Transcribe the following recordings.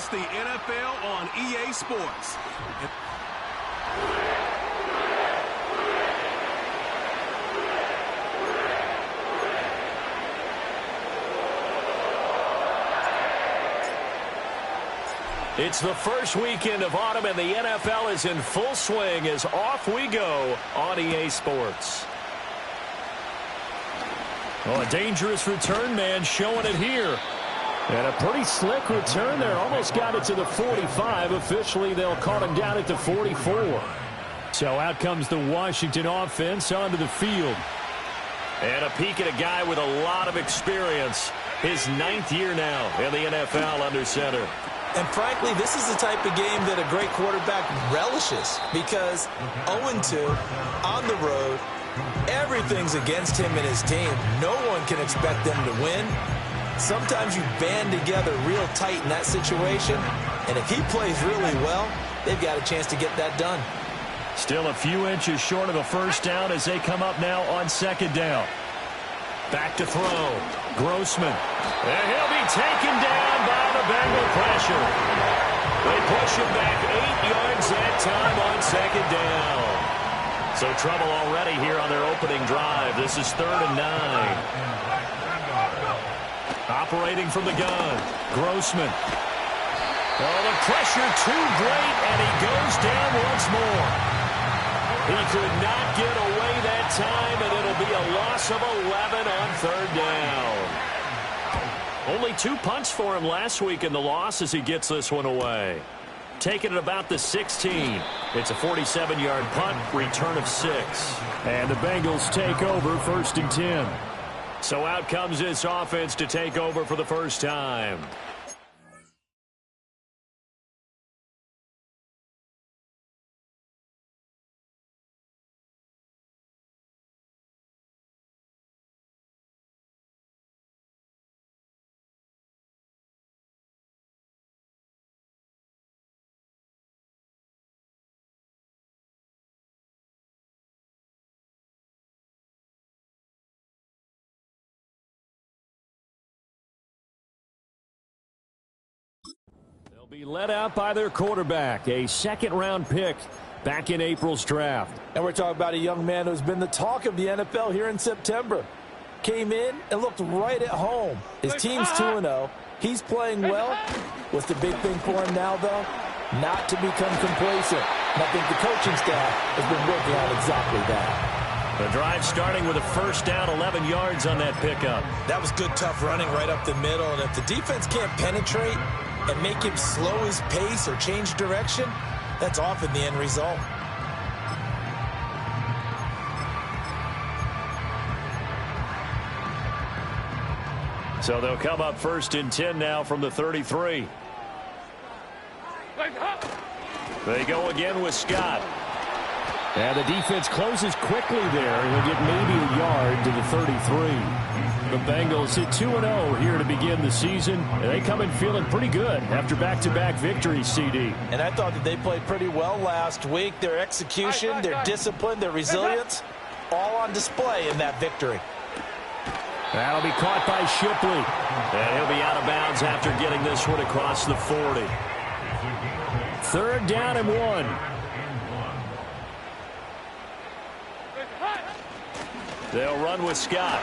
It's the NFL on EA Sports. It's the first weekend of autumn, and the NFL is in full swing as off we go on EA Sports. Oh, a dangerous return man showing it here. And a pretty slick return there. Almost got it to the 45. Officially, they'll call him down at the 44. So out comes the Washington offense onto the field. And a peek at a guy with a lot of experience. His 9th year now in the NFL under center. And frankly, this is the type of game that a great quarterback relishes because 0-2 on the road, everything's against him and his team. No one can expect them to win. Sometimes you band together real tight in that situation, and if he plays really well, they've got a chance to get that done. Still a few inches short of a first down as they come up now on second down. Back to throw. Grossman. And he'll be taken down by the Bengal pressure. They push him back 8 yards that time on second down. So trouble already here on their opening drive. This is 3rd and 9. Operating from the gun. Grossman. Oh, the pressure too great, and he goes down once more. He could not get away that time, and it'll be a loss of 11 on 3rd down. Only 2 punts for him last week in the loss as he gets this one away. Taking it about the 16. It's a 47-yard punt, return of 6. And the Bengals take over 1st and 10. So out comes this offense to take over for the first time. Be led out by their quarterback, a second-round pick back in April's draft. And we're talking about a young man who's been the talk of the NFL here in September. Came in and looked right at home. His team's 2-0. He's playing well. What's the big thing for him now, though? Not to become complacent. And I think the coaching staff has been working on exactly that. The drive starting with a first down, 11 yards on that pickup. That was good, tough running right up the middle. And if the defense can't penetrate and make him slow his pace or change direction, that's often the end result. So they'll come up 1st and 10 now from the 33. They go again with Scott. And the defense closes quickly there. He'll get maybe a yard to the 33. The Bengals hit 2-0 here to begin the season. And they come in feeling pretty good after back-to-back victories, CD. And I thought that they played pretty well last week. Their execution, their discipline, their resilience, all on display in that victory. That'll be caught by Shipley. And he'll be out of bounds after getting this one across the 40. 3rd down and 1. They'll run with Scott.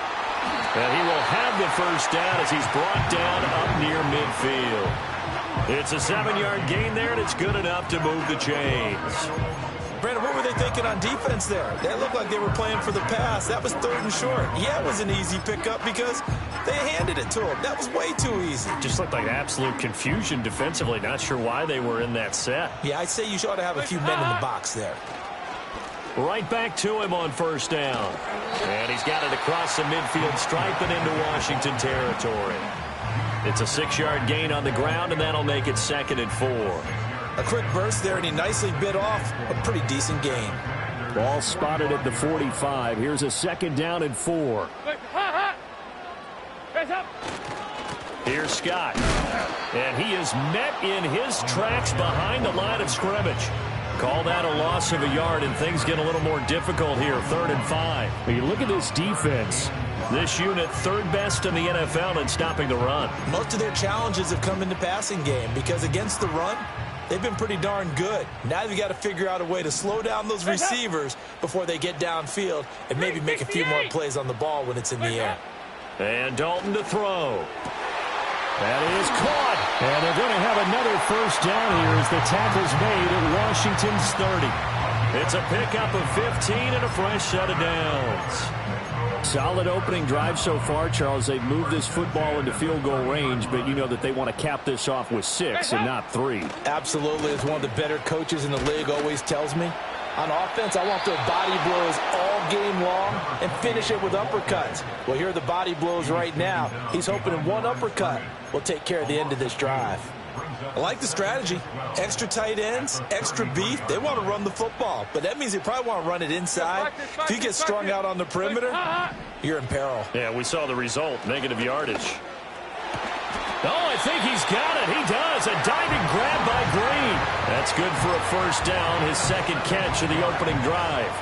And he will have the first down as he's brought down up near midfield. It's a 7-yard gain there, and it's good enough to move the chains. Brandon, what were they thinking on defense there? They looked like they were playing for the pass. That was 3rd and short. Yeah, it was an easy pickup because they handed it to him. That was way too easy. Just looked like absolute confusion defensively. Not sure why they were in that set. Yeah, I'd say you ought to have a few men in the box there. Right back to him on first down. And he's got it across the midfield stripe and into Washington territory. It's a 6-yard gain on the ground, and that'll make it 2nd and 4. A quick burst there, and he nicely bit off a pretty decent gain. Ball spotted at the 45. Here's a 2nd down and 4. Here's Scott. And he is met in his tracks behind the line of scrimmage. Call that a loss of a yard, and things get a little more difficult here. 3rd and 5. When you look at this defense, this unit 3rd best in the NFL in stopping the run. Most of their challenges have come in the passing game because against the run, they've been pretty darn good. Now you've got to figure out a way to slow down those receivers before they get downfield and maybe make a few more plays on the ball when it's in the air. And Dalton to throw. That is caught. and they're going to have another first down here as the tackle's made at Washington's 30. It's a pickup of 15 and a fresh set of downs. Solid opening drive so far, Charles. They've moved this football into field goal range, but you know that they want to cap this off with 6 and not 3. Absolutely. As one of the better coaches in the league always tells me, on offense, I want their body blows all game long and finish it with uppercuts. Well, here are the body blows right now. He's hoping in one uppercut will take care of the end of this drive. I like the strategy. Extra tight ends, extra beef. They want to run the football, but that means they probably want to run it inside. If you get strung out on the perimeter, you're in peril. Yeah, we saw the result, negative yardage. Oh, I think he's got it. He does. A diving grab by Green. That's good for a first down, his second catch of the opening drive.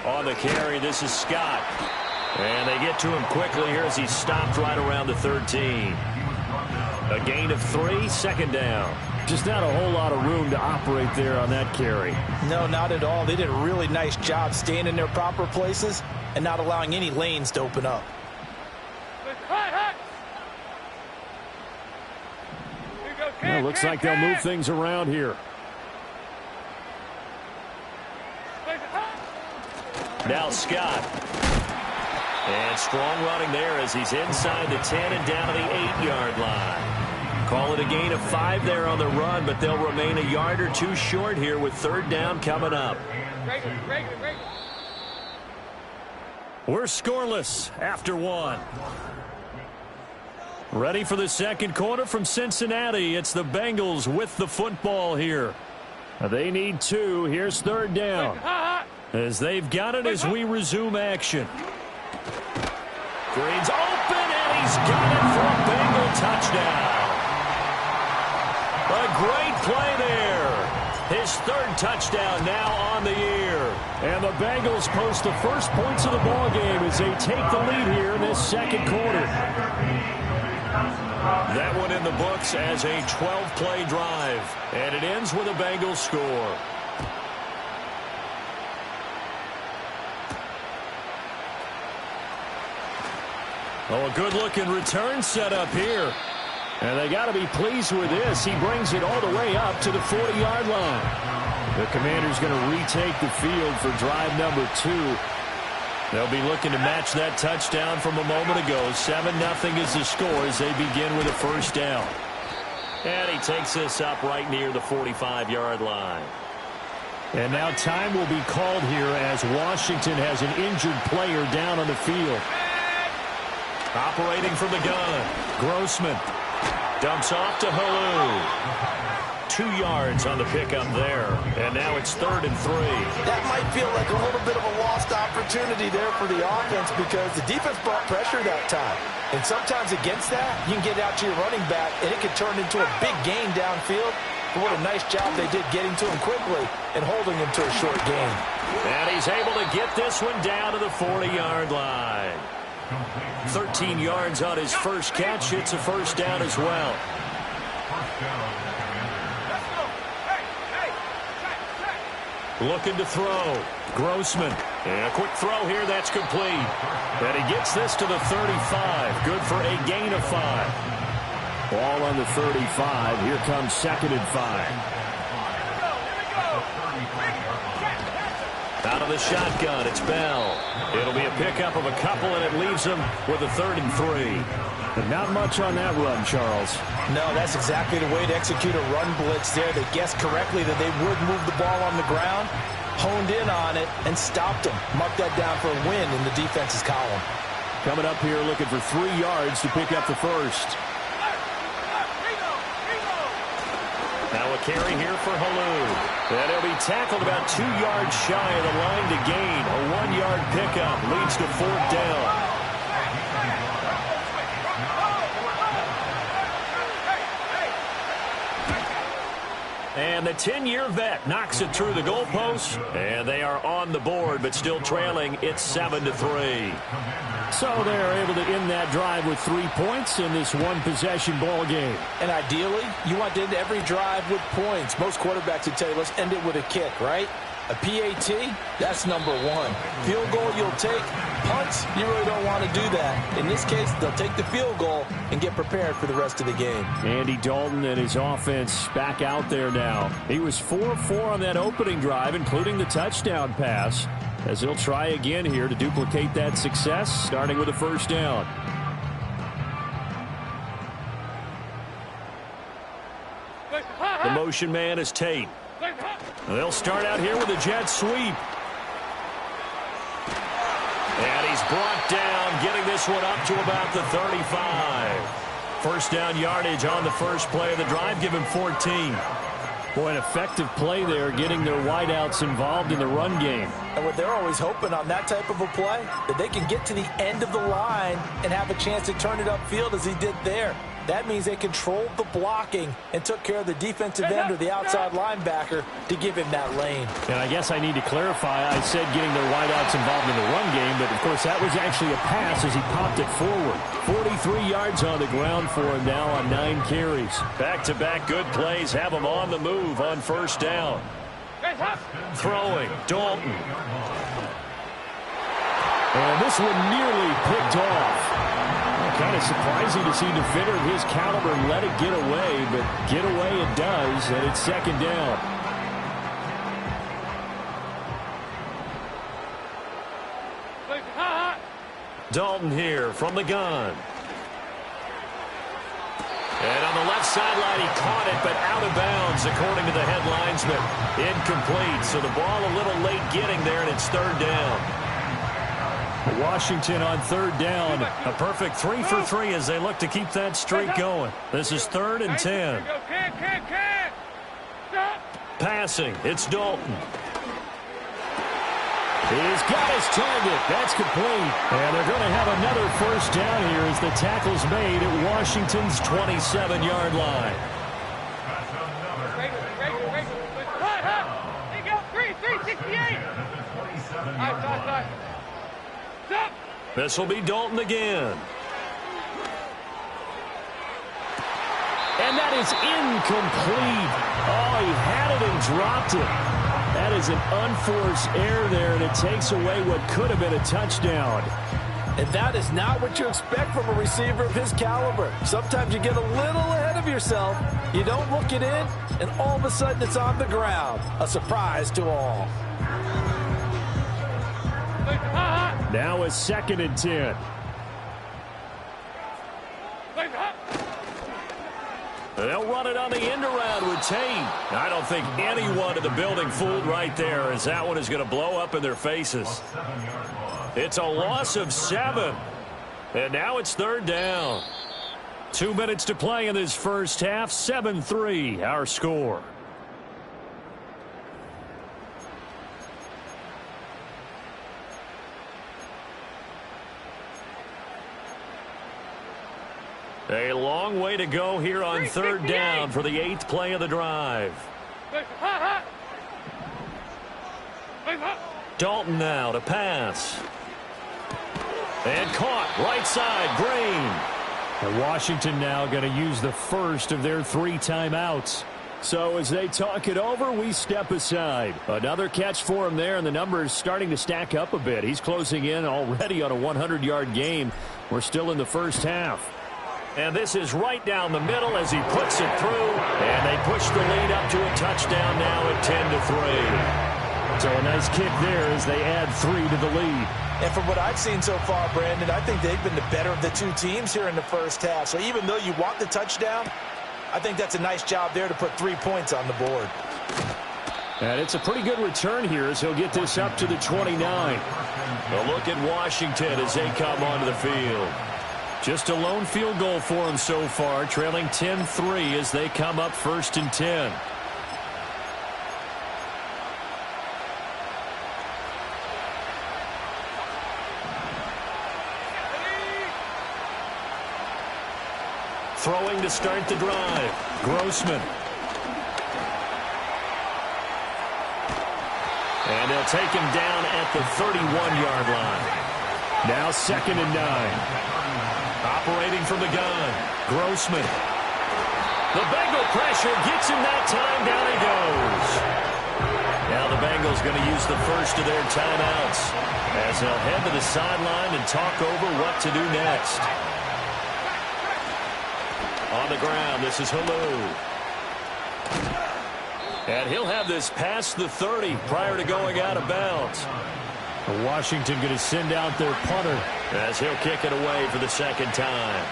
On the carry, this is Scott. And they get to him quickly here as he's stopped right around the 13. A gain of 3, second down. Just not a whole lot of room to operate there on that carry. No, not at all. They did a really nice job staying in their proper places and not allowing any lanes to open up. Well, looks like they'll move things around here. Now Scott. And strong running there as he's inside the 10 and down to the 8-yard line. Call it a gain of 5 there on the run, but they'll remain a yard or 2 short here with third down coming up. We're scoreless after 1. Ready for the second quarter from Cincinnati. It's the Bengals with the football here. They need 2. Here's third down. As they've got it as we resume action. Green's open, and he's got it for a Bengal touchdown. A great play there. His third touchdown now on the year. And the Bengals post the first points of the ball game as they take the lead here in this second quarter. That one in the books as a 12-play drive. And it ends with a Bengals score. Oh, a good-looking return set up here. And they got to be pleased with this. He brings it all the way up to the 40-yard line. The Commander's going to retake the field for drive number 2. They'll be looking to match that touchdown from a moment ago. 7-0 is the score as they begin with a first down. And he takes this up right near the 45-yard line. And now time will be called here as Washington has an injured player down on the field. Operating from the gun, Grossman dumps off to Halou. 2 yards on the pickup there, and now it's 3rd and 3. That might feel like a little bit of a lost opportunity there for the offense because the defense brought pressure that time. And sometimes against that, you can get out to your running back, and it can turn into a big gain downfield. But what a nice job they did getting to him quickly and holding him to a short gain. And he's able to get this one down to the 40-yard line. 13 yards on his first catch. It's a first down as well. Looking to throw. Grossman. And a quick throw here. That's complete. And he gets this to the 35. Good for a gain of 5. Ball on the 35. Here comes 2nd and 5. Out of the shotgun, it's Bell. It'll be a pickup of a couple, and it leaves him with a 3rd and 3. But not much on that run, Charles. No, that's exactly the way to execute a run blitz there. They guessed correctly that they would move the ball on the ground, honed in on it, and stopped them. Marked that down for a win in the defense's column. Coming up here looking for 3 yards to pick up the first. Now a carry here for Halou. And he'll be tackled about 2 yards shy of the line to gain. A 1-yard pickup leads to 4th down. And the 10-year vet knocks it through the goalpost, and they are on the board, but still trailing. It's 7-3. So they're able to end that drive with 3 points in this one-possession ball game. And ideally, you want to end every drive with points. Most quarterbacks would tell you, let's end it with a kick, right? A PAT, that's number one. Field goal you'll take. Punts, you really don't want to do that. In this case, they'll take the field goal and get prepared for the rest of the game. Andy Dalton and his offense back out there now. He was 4-4 on that opening drive, including the touchdown pass, as he'll try again here to duplicate that success, starting with a first down. The motion man is Tate. They'll start out here with a jet sweep. And he's brought down, getting this one up to about the 35. First down yardage on the first play of the drive, give him 14. Boy, an effective play there, getting their wideouts involved in the run game. And what they're always hoping on that type of a play, that they can get to the end of the line and have a chance to turn it upfield as he did there. That means they controlled the blocking and took care of the defensive end or the outside linebacker to give him that lane. And I guess I need to clarify, I said getting their wideouts involved in the run game, but of course that was actually a pass as he popped it forward. 43 yards on the ground for him now on 9 carries. Back-to-back good plays have him on the move on first down. Throwing, Dalton. And this one nearly picked off. Kind of surprising to see a defender of his caliber let it get away, but get away it does, and it's second down. Dalton here from the gun. And on the left sideline, he caught it, but out of bounds, according to the head linesman. Incomplete, so the ball a little late getting there, and it's third down. Washington on third down. A perfect 3 for 3 as they look to keep that streak going. This is 3rd and 10. Passing, it's Dalton. He's got his target. That's complete. And they're going to have another first down here as the tackle's made at Washington's 27-yard line. There you go, 368. This will be Dalton again. And that is incomplete. Oh, he had it and dropped it. That is an unforced error there, and it takes away what could have been a touchdown. And that is not what you expect from a receiver of his caliber. Sometimes you get a little ahead of yourself. You don't look it in, and all of a sudden it's on the ground. A surprise to all. Now a 2nd and 10. They'll run it on the end around with Tate. I don't think anyone in the building fooled right there, as that one is going to blow up in their faces. It's a loss of 7. And now it's third down. 2 minutes to play in this first half. 7-3, our score. A long way to go here on third down for the 8th play of the drive. Dalton now to pass. And caught right side, Green. And Washington now going to use the first of their 3 timeouts. So as they talk it over, we step aside. Another catch for him there, and the numbers starting to stack up a bit. He's closing in already on a 100-yard game. We're still in the first half. And this is right down the middle as he puts it through. And they push the lead up to a touchdown now at 10-3. So a nice kick there as they add 3 to the lead. And from what I've seen so far, Brandon, I think they've been the better of the 2 teams here in the first half. So even though you want the touchdown, I think that's a nice job there to put 3 points on the board. And it's a pretty good return here as he'll get this up to the 29. A look at Washington as they come onto the field. Just a lone field goal for him so far, trailing 10-3 as they come up 1st and 10. Throwing to start the drive. Grossman. And they'll take him down at the 31-yard line. Now 2nd and 9. Operating from the gun, Grossman. The Bengal pressure gets him that time. Down he goes. Now the Bengals going to use the first of their timeouts as they'll head to the sideline and talk over what to do next. On the ground, this is Hulu. And he'll have this past the 30 prior to going out of bounds. Washington going to send out their punter as he'll kick it away for the second time.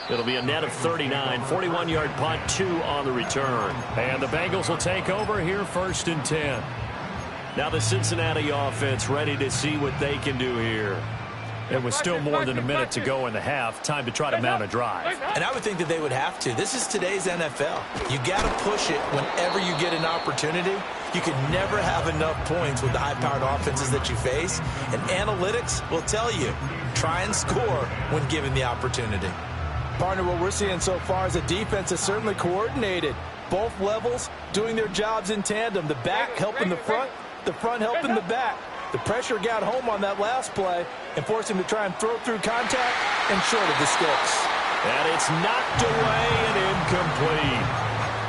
It'll be a net of 39, 41-yard punt, 2 on the return. And the Bengals will take over here 1st and 10. Now the Cincinnati offense ready to see what they can do here. It was still more than a minute to go in the half. Time to try to mount a drive. And I would think that they would have to. This is today's NFL. You got to push it whenever you get an opportunity. You can never have enough points with the high-powered offenses that you face. And analytics will tell you, try and score when given the opportunity. Partner, what we're seeing so far is the defense is certainly coordinated. Both levels doing their jobs in tandem. The back helping the front helping the back. The pressure got home on that last play and forced him to try and throw through contact and short of the sticks. And it's knocked away and incomplete.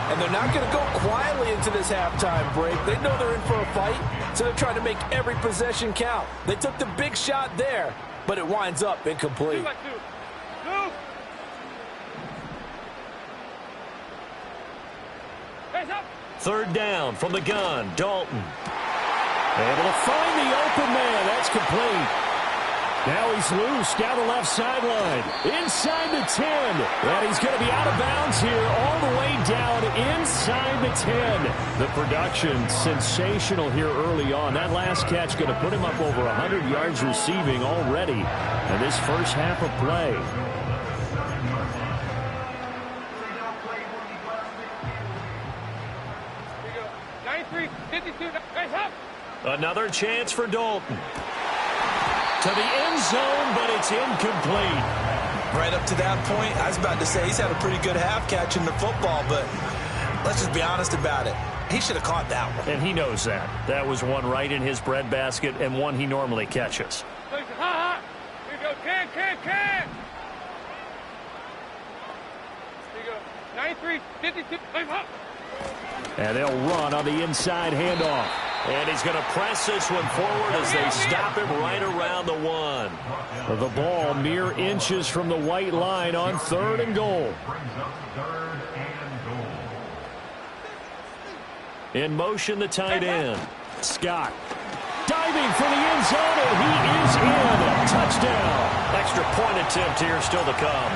And they're not going to go quietly into this halftime break. They know they're in for a fight, so they're trying to make every possession count. They took the big shot there, but it winds up incomplete. Third down from the gun, Dalton. Able to find the open man. That's complete. Now he's loose down the left sideline. Inside the 10. And he's going to be out of bounds here all the way down inside the 10. The production sensational here early on. That last catch going to put him up over 100 yards receiving already in this first half of play. Another chance for Dalton. To the end zone, but it's incomplete. Right up to that point, I was about to say he's had a pretty good half catching the football, but let's just be honest about it. He should have caught that one. And he knows that. That was one right in his breadbasket and one he normally catches. Here you go, can. Here you go, 93, 52, up. And they'll run on the inside handoff. And he's going to press this one forward as they stop him right around the 1. The ball mere inches from the white line on 3rd and goal. In motion, the tight end, Scott. Diving for the end zone, and he is in. Touchdown. Extra point attempt here still to come.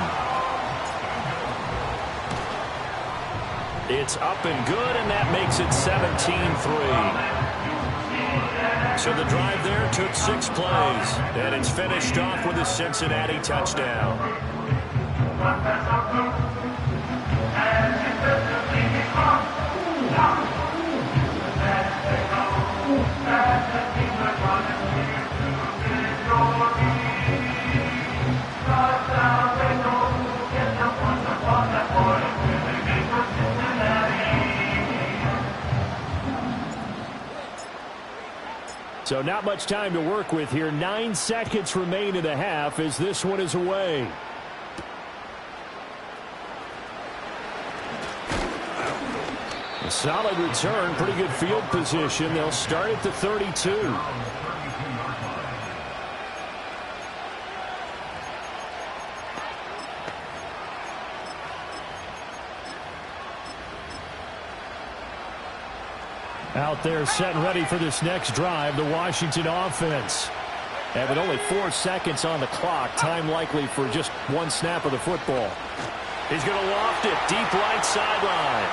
It's up and good, and that makes it 17-3. So the drive there took 6 plays, and it's finished off with a Cincinnati touchdown. So not much time to work with here. 9 seconds remain in the half as this one is away. A solid return, pretty good field position. They'll start at the 32. Out there set and ready for this next drive, the Washington offense. And with only 4 seconds on the clock, time likely for just 1 snap of the football. He's going to loft it deep right sideline.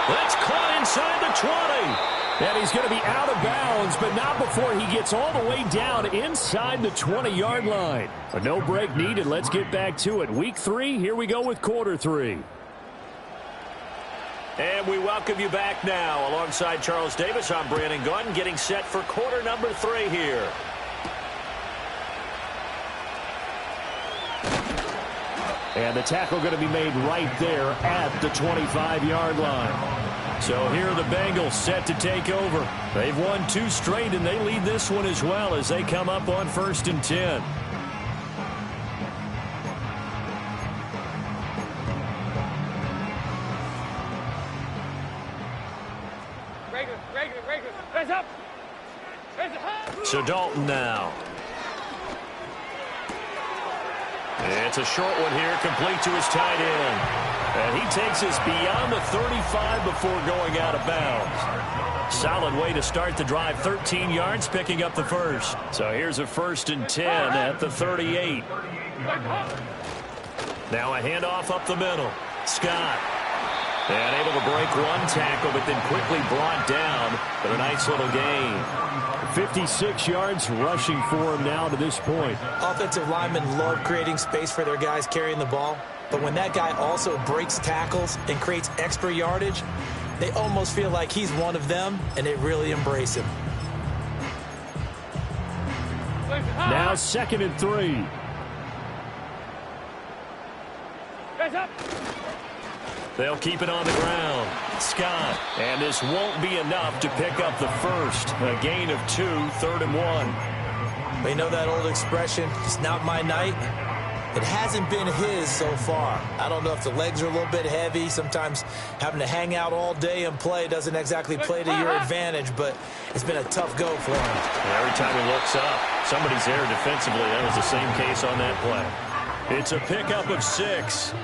That's caught inside the 20. And he's going to be out of bounds, but not before he gets all the way down inside the 20-yard line. A no break needed. Let's get back to it. Week 3, here we go with quarter 3. And we welcome you back now. Alongside Charles Davis, I'm Brandon Gordon, getting set for quarter number 3 here. And the tackle going to be made right there at the 25-yard line. So here are the Bengals set to take over. They've won 2 straight, and they lead this one as well as they come up on 1st and 10. Regular. Hands up. So Dalton now. It's a short one here, complete to his tight end. And he takes us beyond the 35 before going out of bounds. Solid way to start the drive. 13 yards, picking up the first. So here's a 1st and 10 at the 38. Now a handoff up the middle. Scott. And able to break one tackle, but then quickly brought down. But a nice little gain. 56 yards rushing for him now to this point. Offensive linemen love creating space for their guys carrying the ball. But when that guy also breaks tackles and creates extra yardage, they almost feel like he's one of them, and they really embrace him. Now 2nd and 3. Hands up. They'll keep it on the ground. Scott. And this won't be enough to pick up the first. A gain of 2, 3rd and 1. They know that old expression, it's not my night. It hasn't been his so far. I don't know if the legs are a little bit heavy. Sometimes having to hang out all day and play doesn't exactly play to your advantage, but it's been a tough go for him. Every time he looks up, somebody's there defensively. That was the same case on that play. It's a pickup of 6.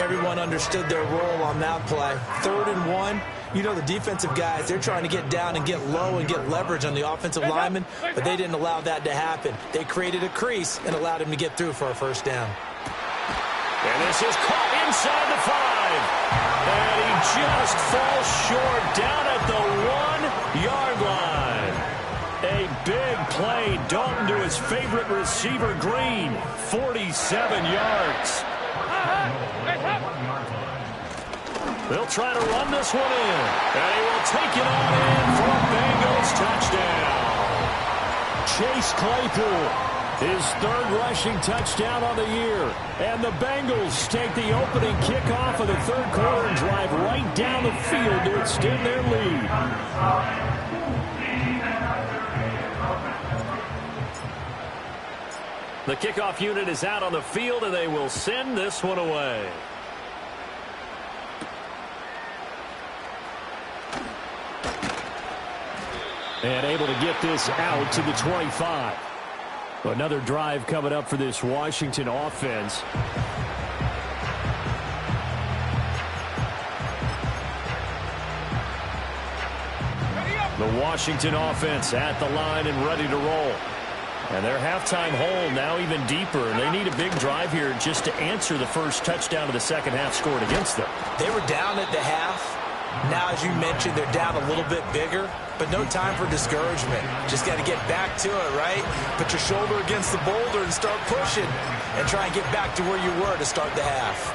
Everyone understood their role on that play. 3rd and 1. You know, the defensive guys, they're trying to get down and get low and get leverage on the offensive lineman, but they didn't allow that to happen. They created a crease and allowed him to get through for a 1st down. And this is caught inside the 5. And he just falls short down at the 1-yard line. A big play. Dalton to his favorite receiver, Green. 47 yards. They'll try to run this one in. And he will take it on in for a Bengals touchdown. Chase Claypool, his 3rd rushing touchdown on the year. And the Bengals take the opening kickoff of the 3rd quarter and drive right down the field to extend their lead. The kickoff unit is out on the field, and they will send this one away. And able to get this out to the 25. Another drive coming up for this Washington offense. The Washington offense at the line and ready to roll. And their halftime hole now even deeper, and they need a big drive here just to answer the first touchdown of the 2nd half scored against them. They were down at the half. Now, as you mentioned, they're down a little bit bigger, but no time for discouragement. Just got to get back to it, right? Put your shoulder against the boulder and start pushing and try and get back to where you were to start the half.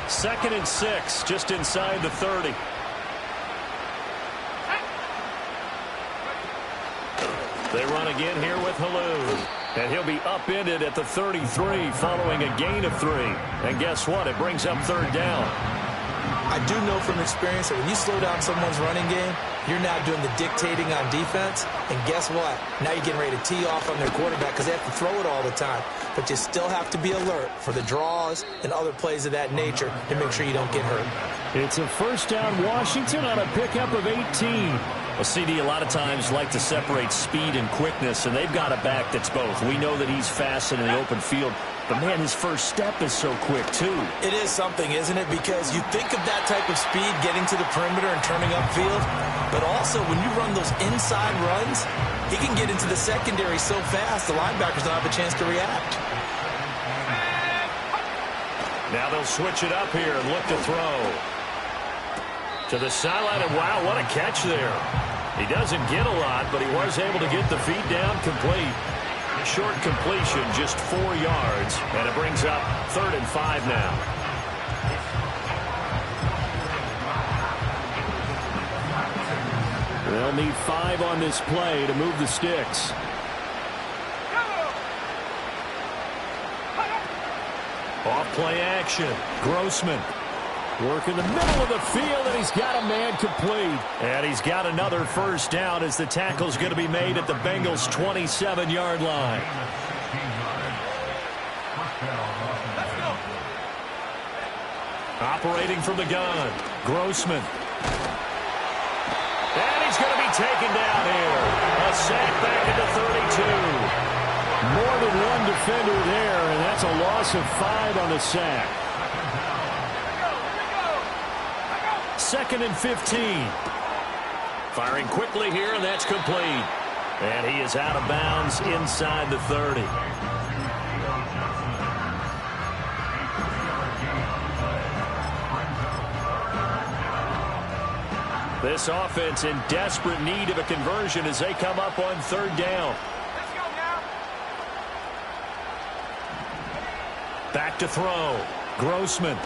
Second and 6, just inside the 30. They run again here with Halou. And he'll be upended at the 33 following a gain of 3. And guess what? It brings up 3rd down. I do know from experience that when you slow down someone's running game, you're now doing the dictating on defense. And guess what? Now you're getting ready to tee off on their quarterback because they have to throw it all the time. But you still have to be alert for the draws and other plays of that nature to make sure you don't get hurt. It's a 1st down Washington on a pickup of 18. Well, CD, a lot of times like to separate speed and quickness, and they've got a back that's both. We know that he's fast in the open field, but, man, his first step is so quick, too. It is something, isn't it? Because you think of that type of speed getting to the perimeter and turning upfield, but also when you run those inside runs, he can get into the secondary so fast the linebackers don't have a chance to react. Now they'll switch it up here and look to throw. To the sideline, and wow, what a catch there. He doesn't get a lot, but he was able to get the feet down complete. Short completion, just 4 yards, and it brings up 3rd and 5 now. They'll need 5 on this play to move the sticks. Off play action. Grossman. Work in the middle of the field, and he's got a man complete. And he's got another first down as the tackle's going to be made at the Bengals' 27-yard line. Operating from the gun. Grossman. And he's going to be taken down here. A sack back at the 32. More than one defender there, and that's a loss of 5 on the sack. 2nd and 15. Firing quickly here, and that's complete. And he is out of bounds inside the 30. This offense in desperate need of a conversion as they come up on 3rd down. Let's go now. Back to throw. Grossman.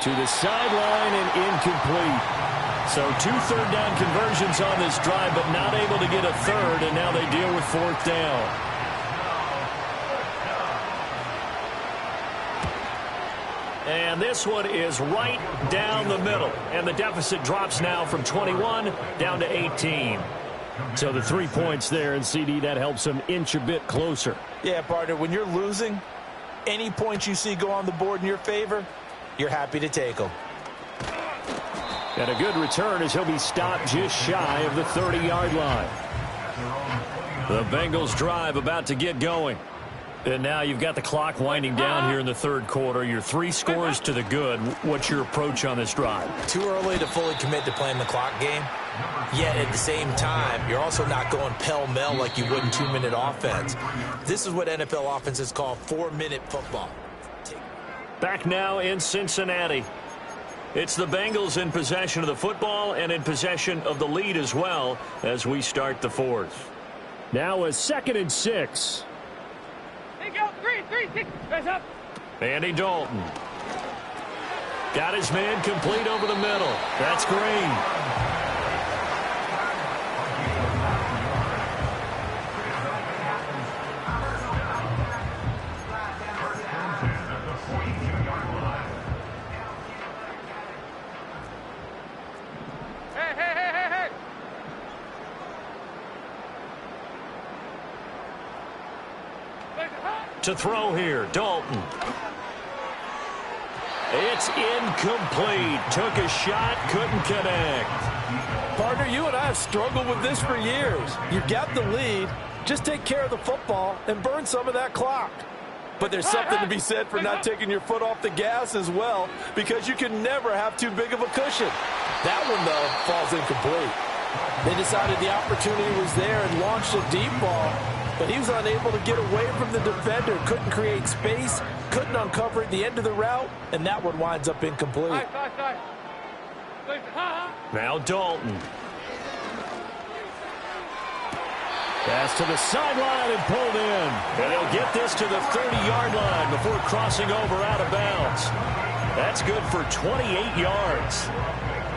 To the sideline and incomplete. So 2 third-down conversions on this drive, but not able to get a third, and now they deal with 4th down. And this one is right down the middle. And the deficit drops now from 21 down to 18. So the 3 points there, and CD, that helps them inch a bit closer. Yeah, partner, when you're losing, any points you see go on the board in your favor, you're happy to take them. And a good return as he'll be stopped just shy of the 30-yard line. The Bengals drive about to get going. And now you've got the clock winding down here in the 3rd quarter. You're 3 scores to the good. What's your approach on this drive? Too early to fully commit to playing the clock game. Yet at the same time, you're also not going pell-mell like you would in 2-minute offense. This is what NFL offenses call 4-minute football. Back now in Cincinnati. It's the Bengals in possession of the football and in possession of the lead as well as we start the 4th. Now a 2nd and 6. Hey, go. 3, 6. Guys up. Andy Dalton. Got his man complete over the middle. That's Green. To throw here, Dalton. It's incomplete. Took a shot, couldn't connect. Partner, you and I have struggled with this for years. You've got the lead. Just take care of the football and burn some of that clock. But there's something to be said for not taking your foot off the gas as well, because you can never have too big of a cushion. That one, though, falls incomplete. They decided the opportunity was there and launched a deep ball, but he was unable to get away from the defender, couldn't create space, couldn't uncover at the end of the route, and that one winds up incomplete. Now Dalton. Pass to the sideline and pulled in. And he'll get this to the 30-yard line before crossing over out of bounds. That's good for 28 yards.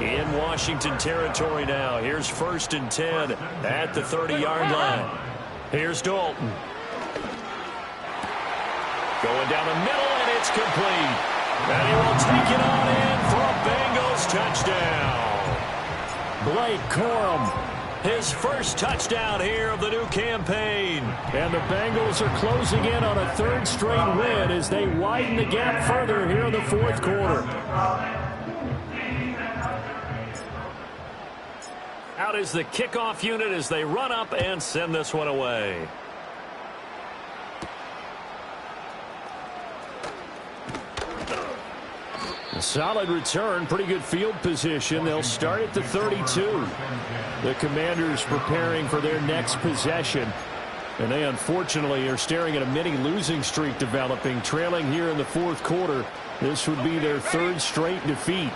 In Washington territory now. Here's 1st and 10 at the 30-yard line. Here's Dalton. Going down the middle, and it's complete. And he will take it on in for a Bengals touchdown. Blake Corum. His first touchdown here of the new campaign. And the Bengals are closing in on a 3rd straight win as they widen the gap further here in the 4th quarter. Out is the kickoff unit as they run up and send this one away. A solid return, pretty good field position. They'll start at the 32. The Commanders preparing for their next possession. And they unfortunately are staring at a mini losing streak developing, trailing here in the 4th quarter. This would be their 3rd straight defeat.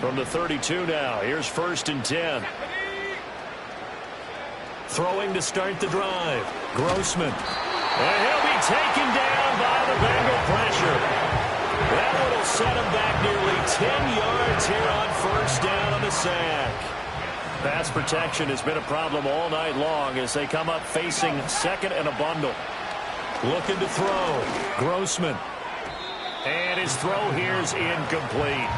From the 32 now, here's 1st and 10. Throwing to start the drive. Grossman. And he'll be taken down by the Bengal pressure. That one will set him back nearly 10 yards here on 1st down on the sack. Pass protection has been a problem all night long as they come up facing second and a bundle. Looking to throw. Grossman. And his throw here is incomplete.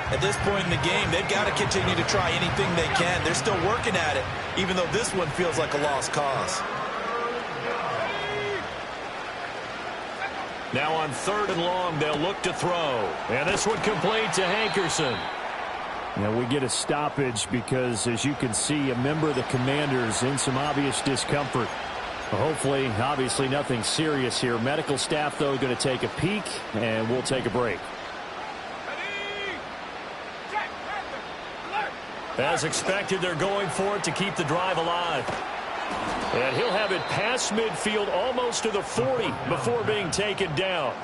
At this point in the game, they've got to continue to try anything they can. They're still working at it, even though this one feels like a lost cause. Now on 3rd and long, they'll look to throw. And this one complete to Hankerson. Now we get a stoppage because, as you can see, a member of the Commanders in some obvious discomfort. Hopefully, obviously nothing serious here. Medical staff, though, going to take a peek, and we'll take a break. As expected, they're going for it to keep the drive alive. And he'll have it past midfield almost to the 40 before being taken down.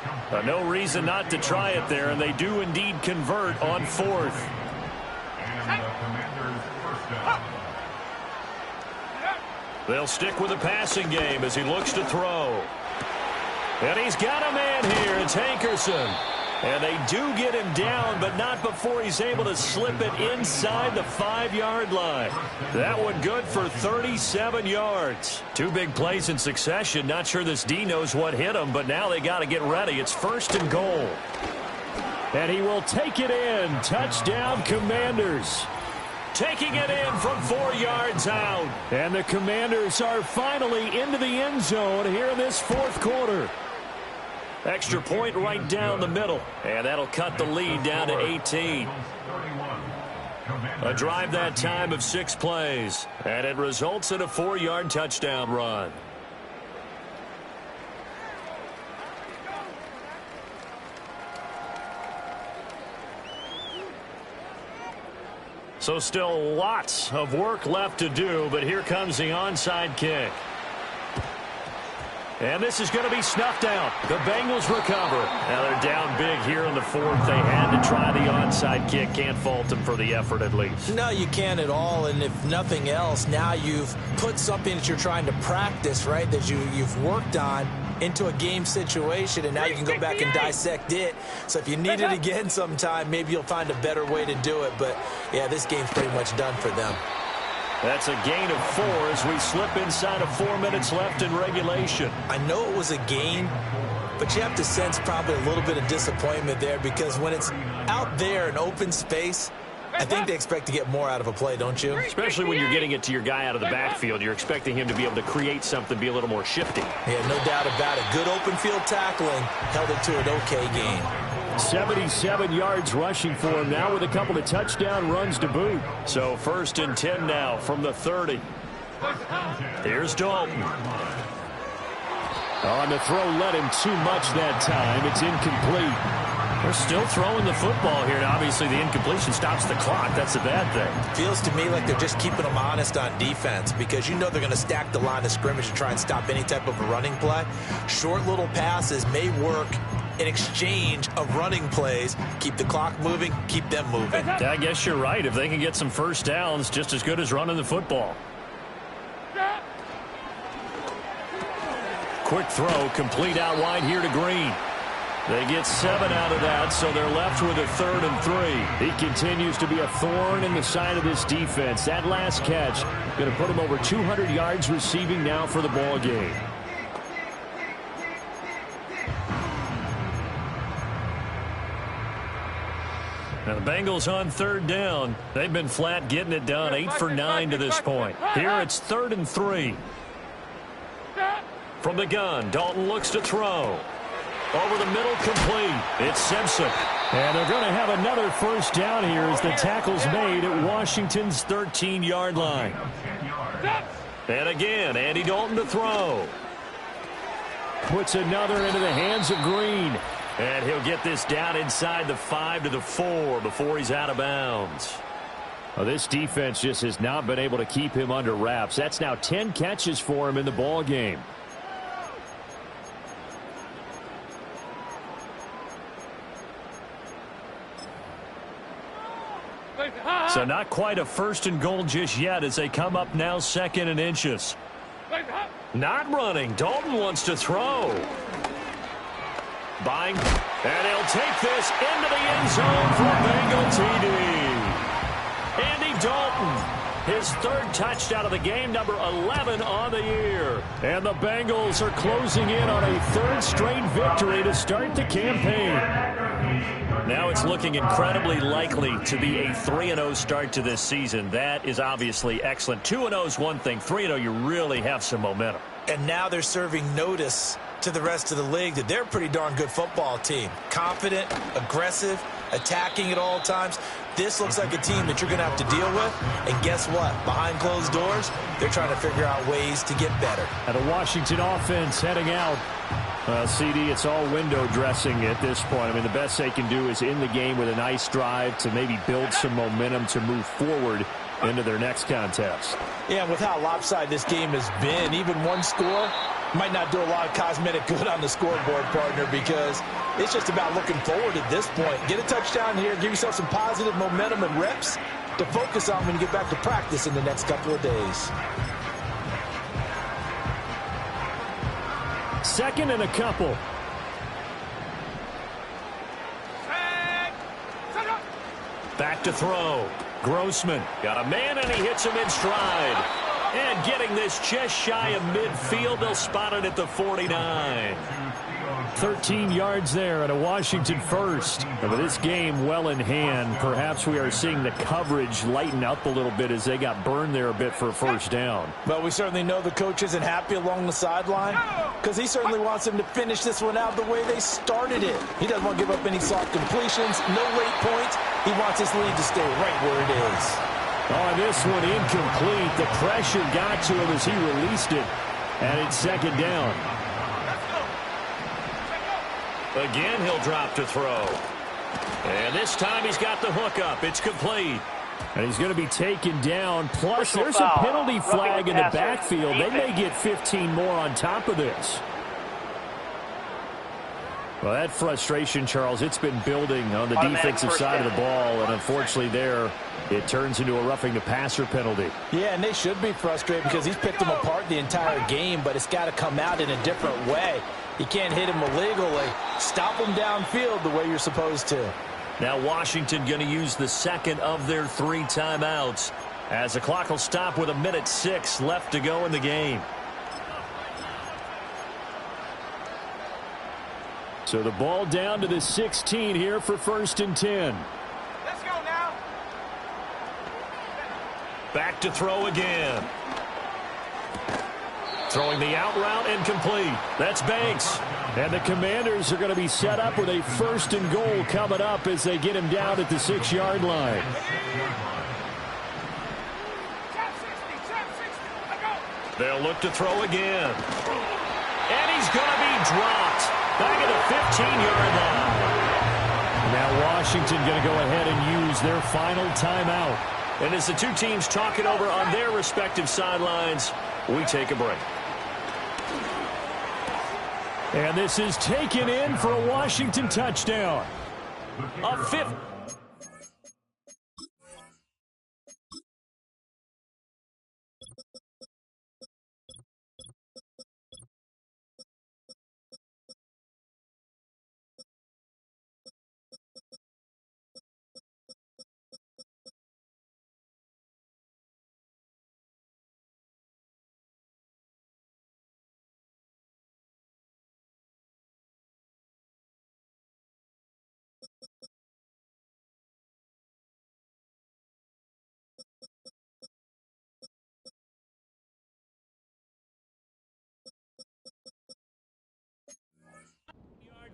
No reason not to try it there, and they do indeed convert on 4th. They'll stick with the passing game as he looks to throw. And he's got a man here. It's Hankerson. And they do get him down, but not before he's able to slip it inside the 5-yard line. That one good for 37 yards. 2 big plays in succession. Not sure this D knows what hit him, but now they got to get ready. It's 1st and goal. And he will take it in. Touchdown, Commanders. Taking it in from 4 yards out. And the Commanders are finally into the end zone here in this 4th quarter. Extra point right down the middle. And that'll cut the lead down to 18. A drive that time of 6 plays. And it results in a 4-yard touchdown run. So still lots of work left to do, but here comes the onside kick. And this is going to be snuffed out. The Bengals recover. Now they're down big here in the 4th. They had to try the onside kick. Can't fault them for the effort at least. No, you can't at all. And if nothing else, now you've put something that you're trying to practice, right, that you've worked on into a game situation, and now you can go back and dissect it. So if you need it again sometime, maybe you'll find a better way to do it. But, yeah, this game's pretty much done for them. That's a gain of 4 as we slip inside of 4 minutes left in regulation. I know it was a gain, but you have to sense probably a little bit of disappointment there because when it's out there in open space, I think they expect to get more out of a play, don't you? Especially when you're getting it to your guy out of the backfield. You're expecting him to be able to create something, be a little more shifty. Yeah, no doubt about it. Good open field tackling held it to an okay gain. 77 yards rushing for him now with a couple of touchdown runs to boot. So 1st and 10 now from the 30. Here's Dalton. On the throw, let him too much that time. It's incomplete. They're still throwing the football here. Now, obviously, the incompletion stops the clock. That's a bad thing. Feels to me like they're just keeping them honest on defense because you know they're going to stack the line of scrimmage and try and stop any type of a running play. Short little passes may work in exchange of running plays. Keep the clock moving, keep them moving. Yeah, I guess you're right. If they can get some first downs, just as good as running the football. Quick throw, complete out wide here to Green. They get 7 out of that, so they're left with a 3rd and 3. He continues to be a thorn in the side of this defense. That last catch going to put him over 200 yards receiving now for the ball game. Now the Bengals on 3rd down. They've been flat getting it done. 8 for 9 to this point. Here it's 3rd and 3. From the gun, Dalton looks to throw. Over the middle, complete. It's Simpson. And they're going to have another first down here as the tackle's made at Washington's 13-yard line. And again, Andy Dalton to throw. Puts another into the hands of Green. And he'll get this down inside the 5 to the 4 before he's out of bounds. Well, this defense just has not been able to keep him under wraps. That's now 10 catches for him in the ball game. So not quite a 1st and goal just yet as they come up now 2nd and inches. Not running. Dalton wants to throw. Buying. And he'll take this into the end zone for Bengal TD. Andy Dalton His third touchdown of the game, number 11 on the year. And the Bengals are closing in on a third straight victory to start the campaign. Now it's looking incredibly likely to be a 3-0 start to this season. That is obviously excellent. 2-0 is one thing. 3-0, you really have some momentum. And now they're serving notice to the rest of the league that they're a pretty darn good football team. Confident, aggressive, attacking at all times. This looks like a team that you're going to have to deal with. And guess what? Behind closed doors, they're trying to figure out ways to get better. And a Washington offense heading out. CD, it's all window dressing at this point. I mean, the best they can do is in the game with a nice drive to maybe build some momentum to move forward into their next contest. Yeah, and with how lopsided this game has been, even one score might not do a lot of cosmetic good on the scoreboard, partner, because it's just about looking forward at this point. Get a touchdown here, give yourself some positive momentum and reps to focus on when you get back to practice in the next couple of days. Second and a couple. Back to throw. Grossman got a man, and he hits him in stride. And getting this just shy of midfield, they'll spot it at the 49. 13 yards there and a Washington first. And with this game well in hand, perhaps we are seeing the coverage lighten up a little bit as they got burned there a bit for a first down. But we certainly know the coach isn't happy along the sideline because he certainly wants them to finish this one out the way they started it. He doesn't want to give up any soft completions, no late points. He wants his lead to stay right where it is. Oh, this one incomplete. The pressure got to him as he released it. And it's second down. Again, he'll drop to throw. And this time he's got the hook up. It's complete. And he's going to be taken down. Plus, there's a penalty flag in the backfield. They may get 15 more on top of this. Well, that frustration, Charles, it's been building on the defensive side of the ball. And unfortunately there, it turns into a roughing the passer penalty. Yeah, and they should be frustrated because he's picked them apart the entire game, but it's got to come out in a different way. You can't hit him illegally. Stop him downfield the way you're supposed to. Now Washington going to use the second of their 3 timeouts as the clock will stop with 1:06 left to go in the game. So the ball down to the 16 here for 1st and 10. Let's go now. Back to throw again. Throwing the out route incomplete. That's Banks. And the Commanders are going to be set up with a 1st and goal coming up as they get him down at the 6-yard line. They'll look to throw again. And he's going to be dropped. Back at the 15-yard line. Now Washington going to go ahead and use their final timeout. And as the two teams talk it over on their respective sidelines, we take a break. And this is taken in for a Washington touchdown. A fifth.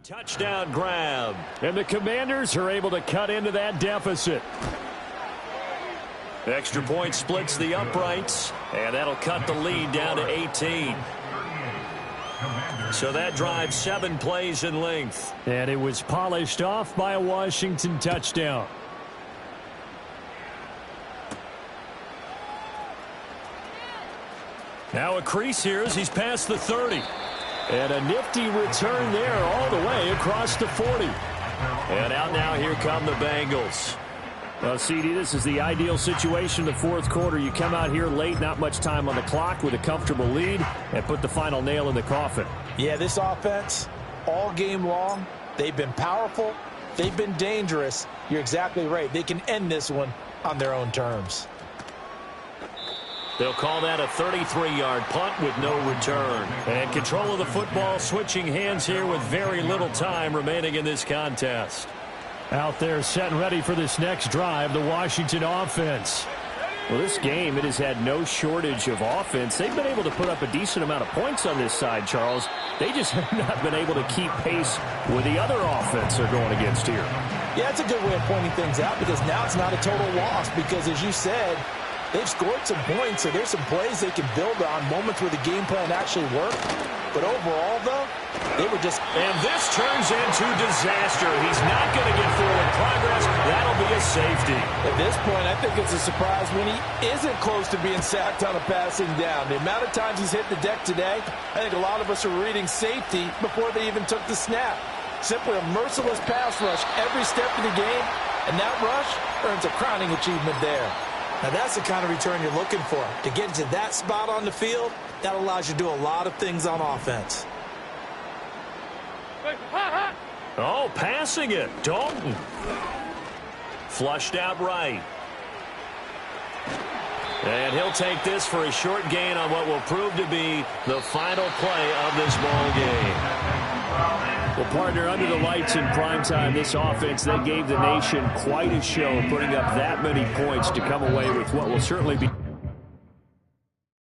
Touchdown grab. And the Commanders are able to cut into that deficit. Extra point splits the uprights, and that'll cut the lead down to 18. So that drives 7 plays in length. And it was polished off by a Washington touchdown. Now a crease here as he's past the 30. And a nifty return there all the way across the 40. And out now, here come the Bengals. Well, CD, this is the ideal situation in the 4th quarter. You come out here late, not much time on the clock with a comfortable lead, and put the final nail in the coffin. Yeah, this offense, all game long, they've been powerful, they've been dangerous. You're exactly right. They can end this one on their own terms. They'll call that a 33-yard punt with no return. And control of the football switching hands here with very little time remaining in this contest. Out there set and ready for this next drive, the Washington offense. Well, this game, it has had no shortage of offense. They've been able to put up a decent amount of points on this side, Charles. They just have not been able to keep pace with the other offense they're going against here. Yeah, it's a good way of pointing things out because now it's not a total loss because, as you said, they've scored some points, so there's some plays they can build on, moments where the game plan actually worked. But overall, though, they were just... And this turns into disaster. He's not going to get forward progress. That'll be a safety. At this point, I think it's a surprise when he isn't close to being sacked on a passing down. The amount of times he's hit the deck today, I think a lot of us are reading safety before they even took the snap. Simply a merciless pass rush every step of the game, and that rush earns a crowning achievement there. Now, that's the kind of return you're looking for. To get to that spot on the field, that allows you to do a lot of things on offense. Oh, passing it. Dalton. Flushed out right. And he'll take this for a short gain on what will prove to be the final play of this ball game. Well, partner, under the lights in primetime, this offense, they gave the nation quite a show, putting up that many points to come away with what will certainly be